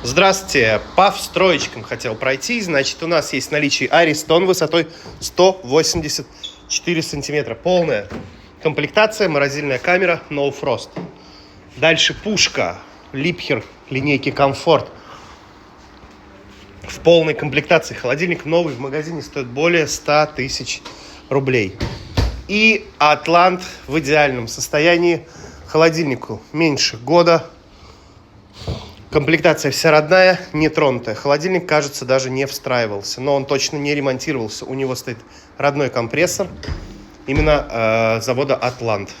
Здравствуйте, по встроечкам хотел пройти. Значит, у нас есть в наличии Аристон высотой 184 сантиметра. Полная комплектация, морозильная камера, No Frost. Дальше пушка Liebherr линейки Комфорт. В полной комплектации. Холодильник новый в магазине стоит более 100 тысяч рублей. И Атлант в идеальном состоянии. Холодильнику меньше года. Комплектация вся родная, не тронутая. Холодильник, кажется, даже не встраивался. Но он точно не ремонтировался. У него стоит родной компрессор. Именно завода Атлант.